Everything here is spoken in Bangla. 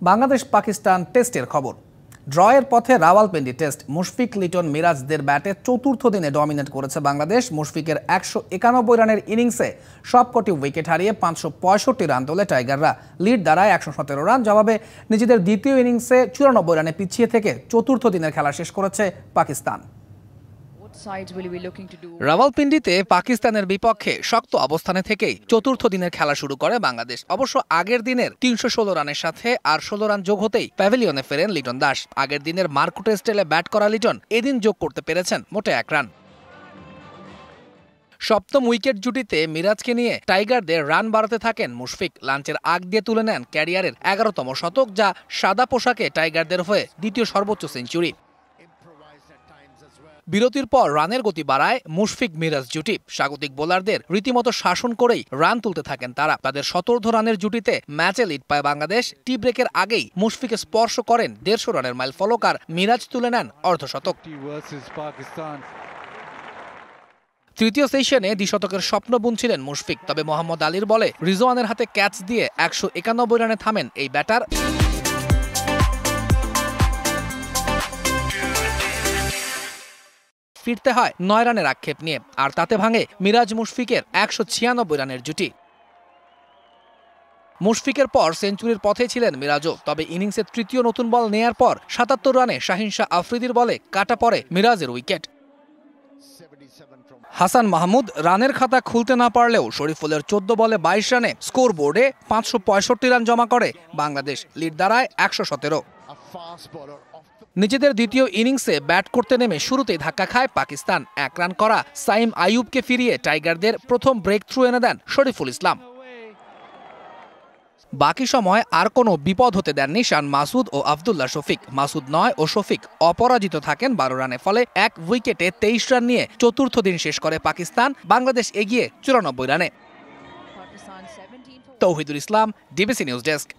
বাংলাদেশ পাকিস্তান টেস্টের খবর। ড্রয়ের পথে রাওয়ালপিন্ডি টেস্ট। মুশফিক, লিটন, মিরাজদের ব্যাটে চতুর্থ দিনে ডমিনেট করেছে বাংলাদেশ। মুশফিকের ১৯১ রানের ইনিংসে সবকটি উইকেট হারিয়ে ৫৬৫ রান তোলে টাইগাররা। লিড দাঁড়ায় ১১৭ রান। জবাবে নিজেদের দ্বিতীয় ইনিংসে ৯৪ রানে পিছিয়ে থেকে চতুর্থ দিনের খেলা শেষ করেছে পাকিস্তান। রাওয়ালপিন্ডিতে পাকিস্তানের বিপক্ষে শক্ত অবস্থানে থেকেই চতুর্থ দিনের খেলা শুরু করে বাংলাদেশ। অবশ্য আগের দিনের ৩১৬ রানের সাথে আর ১৬ রান যোগ হতেই প্যাভিলিয়নে ফেরেন লিটন দাস। আগের দিনের মার্কুটে স্টাইলে ব্যাট করা লিটন এদিন যোগ করতে পেরেছেন মোটে ১ রান। সপ্তম উইকেট জুটিতে মিরাজকে নিয়ে টাইগারদের রান বাড়াতে থাকেন মুশফিক। লাঞ্চের আগ দিয়ে তুলে নেন ক্যারিয়ারের ১১তম শতক, যা সাদা পোশাকে টাইগারদের হয়ে দ্বিতীয় সর্বোচ্চ সেঞ্চুরি। বিরতির পর রানের গতি বাড়ায় মুশফিক মিরাজ জুটি। স্বাগতিক বোলারদের রীতিমতো শাসন করেই রান তুলতে থাকেন তারা। তাদের শতর্ধ রানের জুটিতে ম্যাচে লিড পায় বাংলাদেশ। টি ব্রেকের আগেই মুশফিকে স্পর্শ করেন ১৫০ রানের মাইল ফলক, আর মিরাজ তুলে নেন অর্ধশতক। তৃতীয় সেশনে দ্বিশতকের স্বপ্ন বুনছিলেন মুশফিক, তবে মোহাম্মদ আলীর বলে রিজওয়ানের হাতে ক্যাচ দিয়ে ১৯১ রানে থামেন এই ব্যাটার। ফিরতে হয় ৯ রানের আক্ষেপ নিয়ে, আর তাতে ভাঙে মিরাজ মুশফিকের ১৯৬ রানের জুটি। মুশফিকের পর সেঞ্চুরির পথে ছিলেন মিরাজও, তবে ইনিংসের তৃতীয় নতুন বল নেয়ার পর ৭৭ রানে শাহিন শাহ আফ্রিদির বলে কাটা পড়ে মিরাজের উইকেট। হাসান মাহমুদ রানের খাতা খুলতে না পারলেও শরীফুলের ১৪ বলে ২২ রানে স্কোর বোর্ডে ৫৬৫ রান জমা করে বাংলাদেশ। লিড দাঁড়ায় ১১৭। নিজেদের দ্বিতীয় ইনিংসে ব্যাট করতে নেমে শুরুতেই ধাক্কা খায় পাকিস্তান। ১ রান করা সাইম আইয়ুবকে ফিরিয়ে টাইগারদের প্রথম ব্রেক থ্রু এনে দেন শরীফুল ইসলাম। বাকি সময় আর কোনো বিপদ হতে দেননি শান মাসুদ ও আবদুল্লাহ শফিক। মাসুদ ৯ ও শফিক অপরাজিত থাকেন ১২ রানে। ফলে ১ উইকেটে ২৩ রান নিয়ে চতুর্থ দিন শেষ করে পাকিস্তান। বাংলাদেশ এগিয়ে ৯৪ রানে। তৌহিদুল ইসলাম, ডিবিসি নিউজ ডেস্ক।